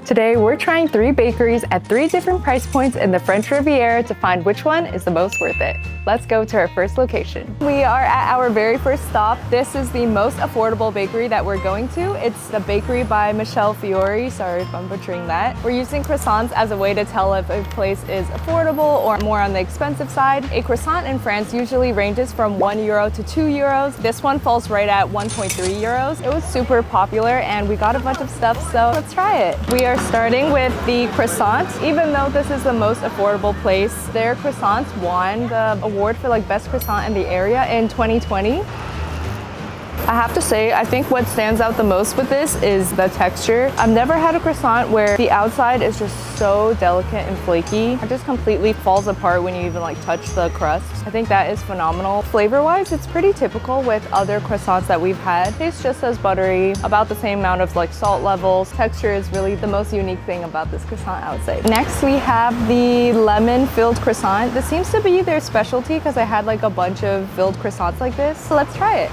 Today, we're trying 3 bakeries at 3 different price points in the French Riviera to find which one is the most worth it. Let's go to our first location. We are at our very first stop. This is the most affordable bakery that we're going to. It's the Bakery by Michel Fiori. Sorry if I'm butchering that. We're using croissants as a way to tell if a place is affordable or more on the expensive side. A croissant in France usually ranges from €1 to €2. This one falls right at 1.3 euros. It was super popular and we got a bunch of stuff, so let's try it. We are starting with the croissant. Even though this is the most affordable place, their croissants won the award for like best croissant in the area in 2020. I have to say, I think what stands out the most with this is the texture. I've never had a croissant where the outside is just so delicate and flaky. It just completely falls apart when you even like touch the crust. I think that is phenomenal. Flavor-wise, it's pretty typical with other croissants that we've had. Tastes just as buttery, about the same amount of like salt levels. Texture is really the most unique thing about this croissant, I would say. Next, we have the lemon-filled croissant. This seems to be their specialty because I had like a bunch of filled croissants like this. So let's try it.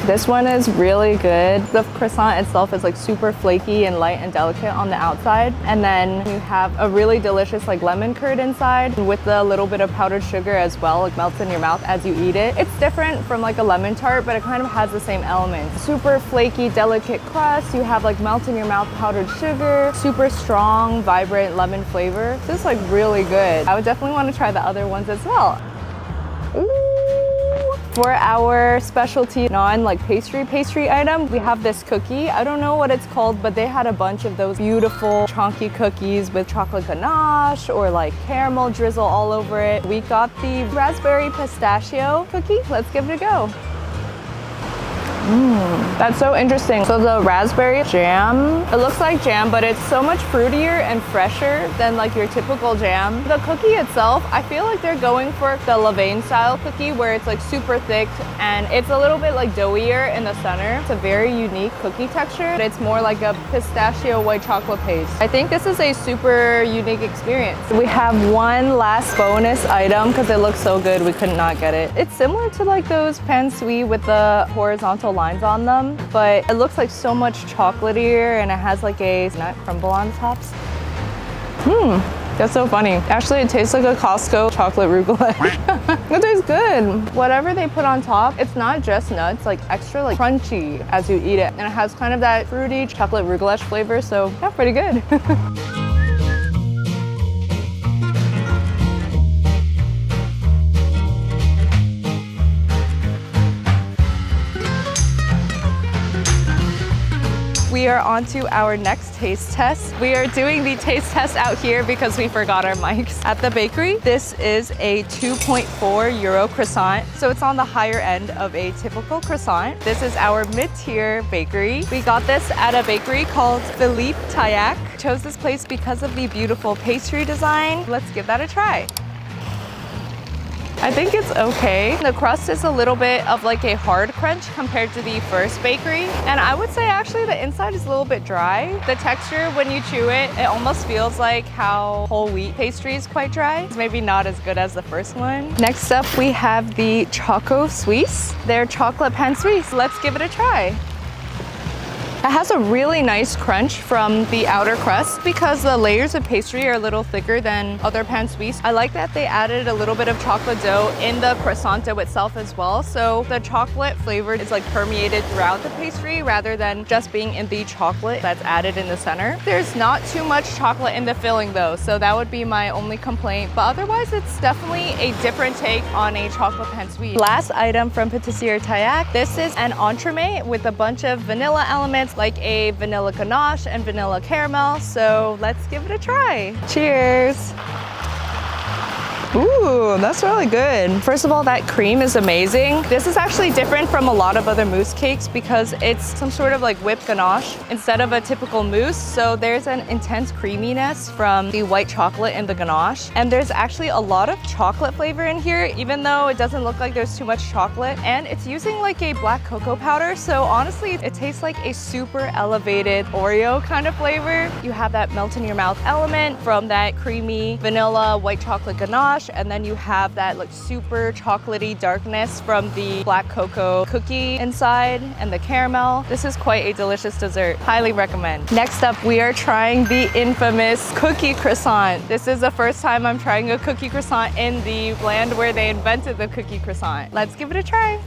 This one is really good. The croissant itself is like super flaky and light and delicate on the outside. And then you have a really delicious like lemon curd inside with a little bit of powdered sugar as well. It melts in your mouth as you eat it. It's different from like a lemon tart, but it kind of has the same elements. Super flaky, delicate crust. You have like melt in your mouth powdered sugar, super strong, vibrant lemon flavor. This is like really good. I would definitely want to try the other ones as well. For our specialty non-like pastry item, we have this cookie. I don't know what it's called, but they had a bunch of those beautiful chunky cookies with chocolate ganache or like caramel drizzle all over it. We got the raspberry pistachio cookie. Let's give it a go. That's so interesting. So the raspberry jam, it looks like jam, but it's so much fruitier and fresher than like your typical jam. The cookie itself, I feel like they're going for the levain style cookie where it's like super thick and it's a little bit like doughier in the center. It's a very unique cookie texture. It's more like a pistachio white chocolate paste. I think this is a super unique experience. We have one last bonus item because it looks so good we could not get it. It's similar to like those pain suisse with the horizontal lines on them, but it looks like so much chocolatier and it has like a nut crumble on the tops. That's so funny. Actually, it tastes like a Costco chocolate roux golet. It tastes good. Whatever they put on top, it's not just nuts, like extra like crunchy as you eat it. And it has kind of that fruity chocolate roux golet flavor, so yeah, pretty good. We are on to our next taste test. We are doing the taste test out here because we forgot our mics at the bakery. This is a 2.4 euro croissant, so it's on the higher end of a typical croissant. This is our mid-tier bakery. We got this at a bakery called Philippe Tayac. Chose this place because of the beautiful pastry design. Let's give that a try. I think it's okay. The crust is a little bit of like a hard crunch compared to the first bakery. And I would say actually the inside is a little bit dry. The texture when you chew it, it almost feels like how whole wheat pastry is quite dry. It's maybe not as good as the first one. Next up, we have the Choco Suisse. They're chocolate pain suisse. Let's give it a try. It has a really nice crunch from the outer crust because the layers of pastry are a little thicker than other pain suisse. I like that they added a little bit of chocolate dough in the croissant dough itself as well. So the chocolate flavor is like permeated throughout the pastry rather than just being in the chocolate that's added in the center. There's not too much chocolate in the filling though, so that would be my only complaint. But otherwise, it's definitely a different take on a chocolate pain suisse. Last item from Pâtisserie Tayac. This is an entremet with a bunch of vanilla elements like a vanilla ganache and vanilla caramel. So let's give it a try. Cheers. Ooh, that's really good. First of all, that cream is amazing. This is actually different from a lot of other mousse cakes because it's some sort of like whipped ganache instead of a typical mousse. So there's an intense creaminess from the white chocolate in the ganache. And there's actually a lot of chocolate flavor in here, even though it doesn't look like there's too much chocolate. And it's using like a black cocoa powder. So honestly, it tastes like a super elevated Oreo kind of flavor. You have that melt in your mouth element from that creamy vanilla white chocolate ganache. brioche, and then you have that like super chocolatey darkness from the black cocoa cookie inside and the caramel. This is quite a delicious dessert. Highly recommend. Next up, we are trying the infamous cookie croissant. This is the first time I'm trying a cookie croissant in the land where they invented the cookie croissant. Let's give it a try.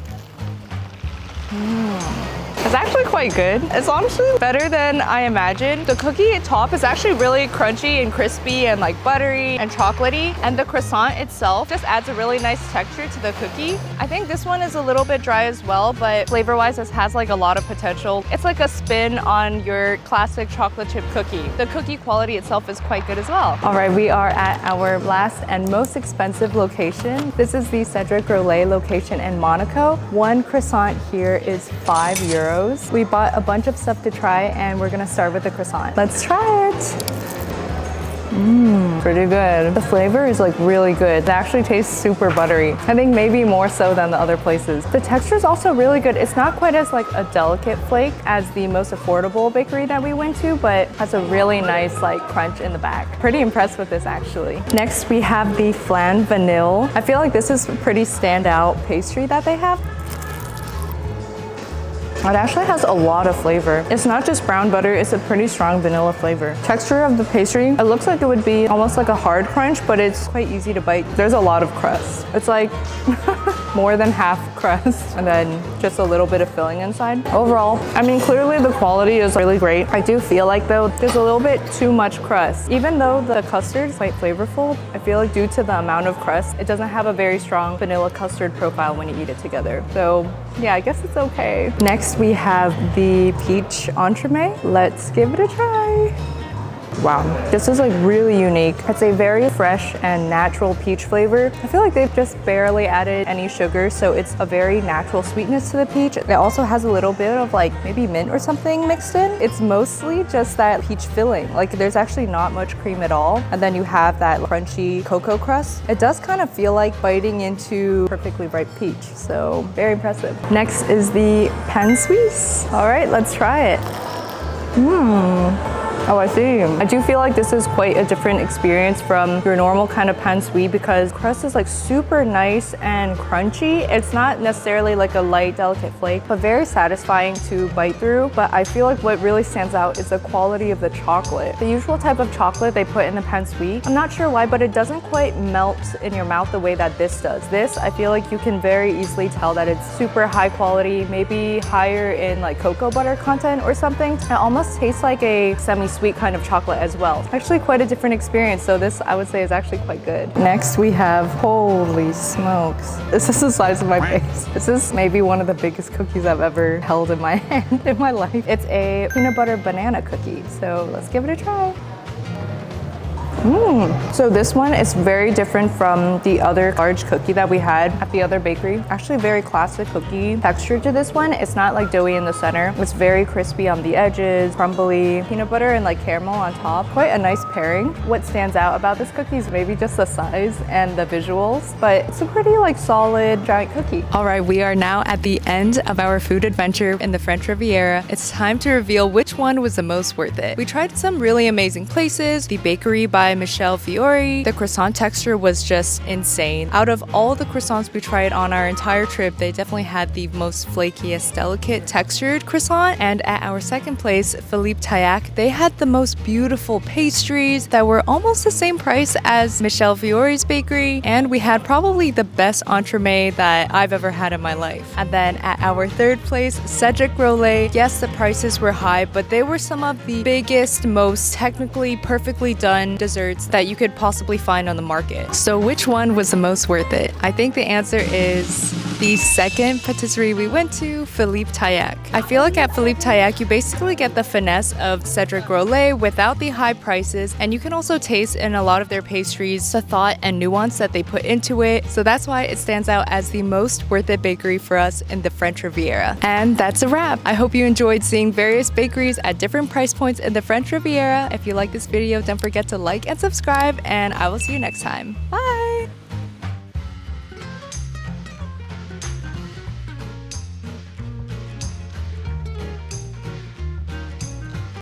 It's actually quite good. It's honestly better than I imagined. The cookie top is actually really crunchy and crispy and like buttery and chocolatey. And the croissant itself just adds a really nice texture to the cookie. I think this one is a little bit dry as well, but flavor-wise, this has like a lot of potential. It's like a spin on your classic chocolate chip cookie. The cookie quality itself is quite good as well. All right, we are at our last and most expensive location. This is the Cedric Grolet location in Monaco. One croissant here is €5. We bought a bunch of stuff to try and we're gonna start with the croissant. Let's try it. Pretty good. The flavor is like really good. It actually tastes super buttery. I think maybe more so than the other places. The texture is also really good. It's not quite as like a delicate flake as the most affordable bakery that we went to, but has a really nice like crunch in the back. Pretty impressed with this actually. Next we have the flan vanille. I feel like this is a pretty standout pastry that they have. It actually has a lot of flavor. It's not just brown butter, it's a pretty strong vanilla flavor. Texture of the pastry, it looks like it would be almost like a hard crunch, but it's quite easy to bite. There's a lot of crust. It's like more than half crust and then just a little bit of filling inside. Overall, I mean, clearly the quality is really great. I do feel like though, there's a little bit too much crust. Even though the custard is quite flavorful, I feel like due to the amount of crust, it doesn't have a very strong vanilla custard profile when you eat it together. So yeah, I guess it's okay. Next, we have the peach entremet. Let's give it a try. Wow, this is like really unique. It's a very fresh and natural peach flavor. I feel like they've just barely added any sugar, so it's a very natural sweetness to the peach. It also has a little bit of like maybe mint or something mixed in. It's mostly just that peach filling. Like there's actually not much cream at all. And then you have that crunchy cocoa crust. It does kind of feel like biting into perfectly ripe peach, so very impressive. Next is the pain suisse. All right, let's try it. Oh, I see. I do feel like this is quite a different experience from your normal kind of pain suisse because crust is like super nice and crunchy. It's not necessarily like a light, delicate flake, but very satisfying to bite through. But I feel like what really stands out is the quality of the chocolate. The usual type of chocolate they put in the pain suisse, I'm not sure why, but it doesn't quite melt in your mouth the way that this does. This, I feel like you can very easily tell that it's super high quality, maybe higher in like cocoa butter content or something. It almost tastes like a semi-sweet kind of chocolate as well. Actually quite a different experience, so this I would say is actually quite good. Next we have, holy smokes, this is the size of my face. This is maybe one of the biggest cookies I've ever held in my hand in my life. It's a peanut butter banana cookie, so let's give it a try. So this one is very different from the other large cookie that we had at the other bakery. Actually very classic cookie texture to this one. It's not like doughy in the center. It's very crispy on the edges, crumbly, peanut butter and like caramel on top. Quite a nice pairing. What stands out about this cookie is maybe just the size and the visuals, but it's a pretty like solid giant cookie. All right, we are now at the end of our food adventure in the French Riviera. It's time to reveal which one was the most worth it. We tried some really amazing places. The bakery by Michel Fiori. The croissant texture was just insane. Out of all the croissants we tried on our entire trip, they definitely had the most flakiest, delicate textured croissant. And at our second place, Philippe Tayac, they had the most beautiful pastries that were almost the same price as Michel Fiori's bakery. And we had probably the best entremet that I've ever had in my life. And then at our third place, Cedric Grolet. Yes, the prices were high, but they were some of the biggest, most technically perfectly done desserts that you could possibly find on the market. So which one was the most worth it? I think the answer is the second patisserie we went to, Philippe Tayac. I feel like at Philippe Tayac, you basically get the finesse of Cedric Grolet without the high prices, and you can also taste in a lot of their pastries the thought and nuance that they put into it. So that's why it stands out as the most worth it bakery for us in the French Riviera. And that's a wrap. I hope you enjoyed seeing various bakeries at different price points in the French Riviera. If you like this video, don't forget to like and subscribe, and I will see you next time. Bye!